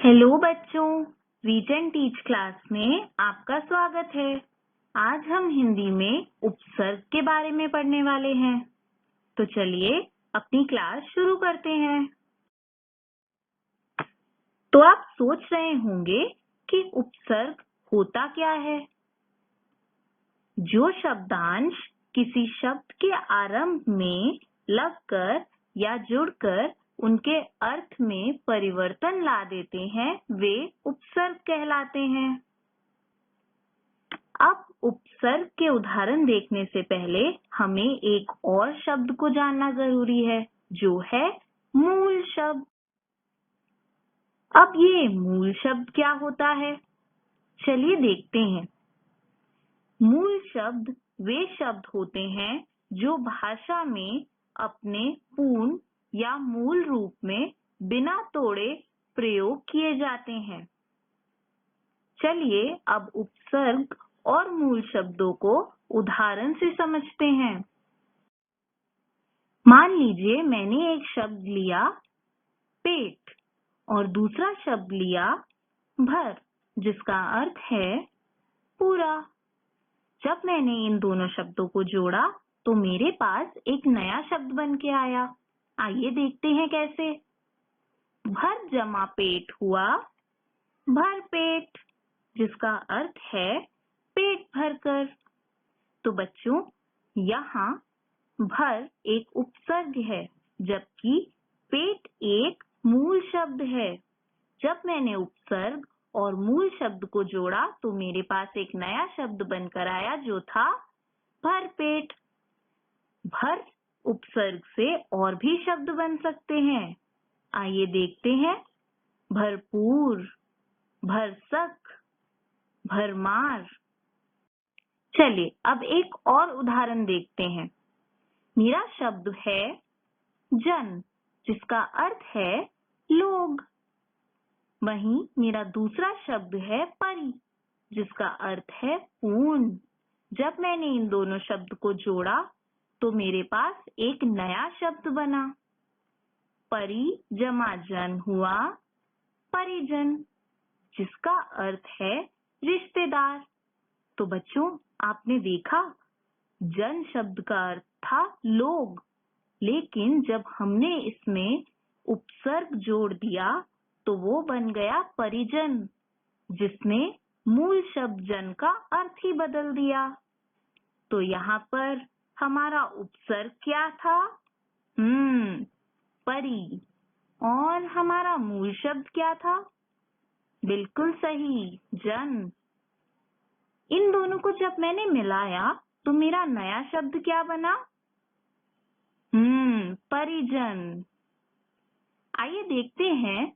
Hello बच्चों, read and teach class में आपका स्वागत है। आज हम हिंदी में उपसर्ग के बारे में पढ़ने वाले हैं। तो चलिए अपनी क्लास शुरू करते हैं। तो आप सोच रहे होंगे कि उपसर्ग होता क्या है। जो शब्दांश किसी शब्द के आरंभ में लगकर या जुड़कर उनके अर्थ में परिवर्तन ला देते हैं वे उपसर्ग कहलाते हैं। अब उपसर्ग के उदाहरण देखने से पहले हमें एक और शब्द को जानना जरूरी है, जो है मूल शब्द। अब ये मूल शब्द क्या होता है, चलिए देखते हैं। मूल शब्द वे शब्द होते हैं जो भाषा में अपने पूर्ण या मूल रूप में बिना तोड़े प्रयोग किए जाते हैं। चलिए अब उपसर्ग और मूल शब्दों को उदाहरण से समझते हैं। मान लीजिए मैंने एक शब्द लिया पेट और दूसरा शब्द लिया भर, जिसका अर्थ है पूरा। जब मैंने इन दोनों शब्दों को जोड़ा तो मेरे पास एक नया शब्द बन के आया। आइए देखते हैं कैसे। भर जमा पेट हुआ भर पेट, जिसका अर्थ है पेट भरकर। तो बच्चों, यहाँ भर एक उपसर्ग है, जबकि पेट एक मूल शब्द है। जब मैंने उपसर्ग और मूल शब्द को जोड़ा तो मेरे पास एक नया शब्द बनकर आया, जो था भरपेट। भर उपसर्ग से और भी शब्द बन सकते हैं। आइए देखते हैं। भरपूर, भरसक, भरमार। चलिए अब एक और उदाहरण देखते हैं। मेरा शब्द है जन, जिसका अर्थ है लोग। वहीं मेरा दूसरा शब्द है परि, जिसका अर्थ है पूर्ण। जब मैंने इन दोनों शब्द को जोड़ा तो मेरे पास एक नया शब्द बना। परि जमा जन हुआ परिजन, जिसका अर्थ है रिश्तेदार। तो बच्चों, आपने देखा जन शब्द का अर्थ था लोग, लेकिन जब हमने इसमें उपसर्ग जोड़ दिया तो वो बन गया परिजन, जिसने मूल शब्द जन का अर्थ ही बदल दिया। तो यहाँ पर हमारा उपसर्ग क्या था? परि। और हमारा मूल शब्द क्या था? बिल्कुल सही, जन। इन दोनों को जब मैंने मिलाया तो मेरा नया शब्द क्या बना? परिजन। आइए देखते हैं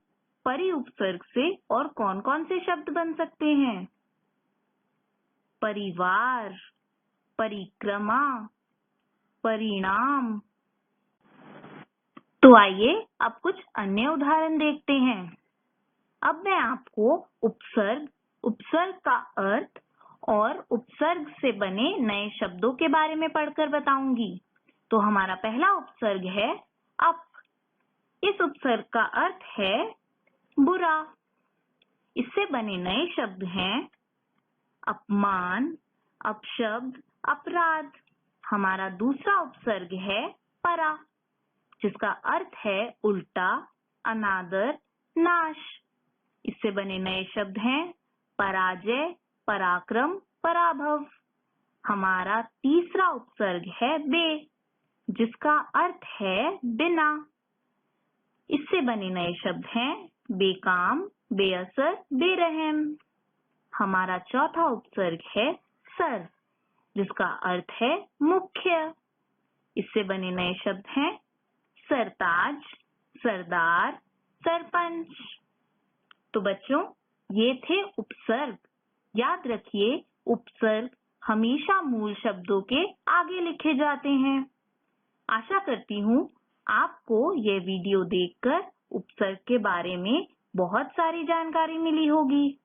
परि उपसर्ग से और कौन कौन से शब्द बन सकते हैं। परिवार, परिक्रमा, परिणाम। तो आइए अब कुछ अन्य उदाहरण देखते हैं। अब मैं आपको उपसर्ग, उपसर्ग का अर्थ और उपसर्ग से बने नए शब्दों के बारे में पढ़कर बताऊंगी। तो हमारा पहला उपसर्ग है अप। इस उपसर्ग का अर्थ है बुरा। इससे बने नए शब्द हैं अपमान, अपशब्द, अपराध। हमारा दूसरा उपसर्ग है परा, जिसका अर्थ है उल्टा, अनादर, नाश। इससे बने नए शब्द हैं पराजय, पराक्रम, पराभव। हमारा तीसरा उपसर्ग है बे, जिसका अर्थ है बिना। इससे बने नए शब्द हैं बेकाम, बेअसर, बेरहम। हमारा चौथा उपसर्ग है सर, जिसका अर्थ है मुख्य। इससे बने नए शब्द हैं सरताज, सरदार, सरपंच। तो बच्चों, ये थे उपसर्ग। याद रखिए, उपसर्ग हमेशा मूल शब्दों के आगे लिखे जाते हैं। आशा करती हूँ आपको ये वीडियो देखकर उपसर्ग के बारे में बहुत सारी जानकारी मिली होगी।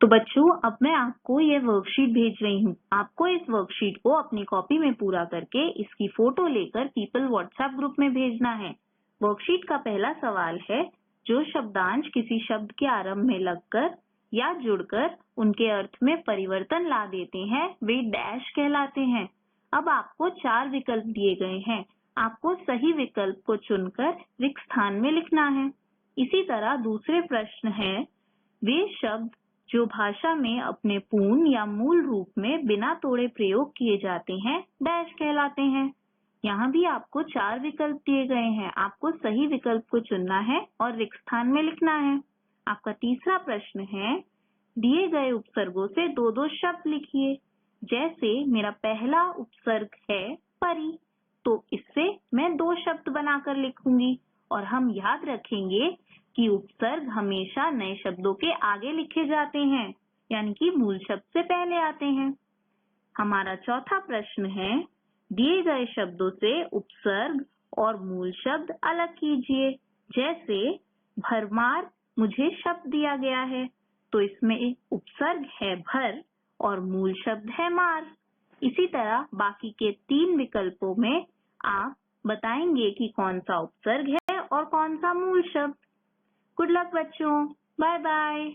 तो बच्चों, अब मैं आपको ये वर्कशीट भेज रही हूँ। आपको इस वर्कशीट को अपनी कॉपी में पूरा करके इसकी फोटो लेकर पीपल व्हाट्सएप ग्रुप में भेजना है। वर्कशीट का पहला सवाल है, जो शब्दांश किसी शब्द के आरंभ में लगकर या जुड़कर उनके अर्थ में परिवर्तन ला देते हैं वे डैश कहलाते हैं। अब आपको 4 विकल्प दिए गए हैं। आपको सही विकल्प को चुनकर रिक्त स्थान में लिखना है। इसी तरह दूसरे प्रश्न है, वे शब्द जो भाषा में अपने पूर्ण या मूल रूप में बिना तोड़े प्रयोग किए जाते हैं डैश कहलाते हैं। यहाँ भी आपको 4 विकल्प दिए गए हैं। आपको सही विकल्प को चुनना है और रिक्त स्थान में लिखना है। आपका तीसरा प्रश्न है, दिए गए उपसर्गों से 2-2 शब्द लिखिए। जैसे मेरा पहला उपसर्ग है परी, तो इससे मैं 2 शब्द बनाकर लिखूंगी। और हम याद रखेंगे कि उपसर्ग हमेशा नए शब्दों के आगे लिखे जाते हैं, यानी कि मूल शब्द से पहले आते हैं। हमारा चौथा प्रश्न है, दिए गए शब्दों से उपसर्ग और मूल शब्द अलग कीजिए। जैसे भरमार मुझे शब्द दिया गया है, तो इसमें उपसर्ग है भर और मूल शब्द है मार। इसी तरह बाकी के 3 विकल्पों में आप बताएंगे कि कौन सा उपसर्ग है और कौन सा मूल शब्द। गुड लक बच्चों, बाय बाय।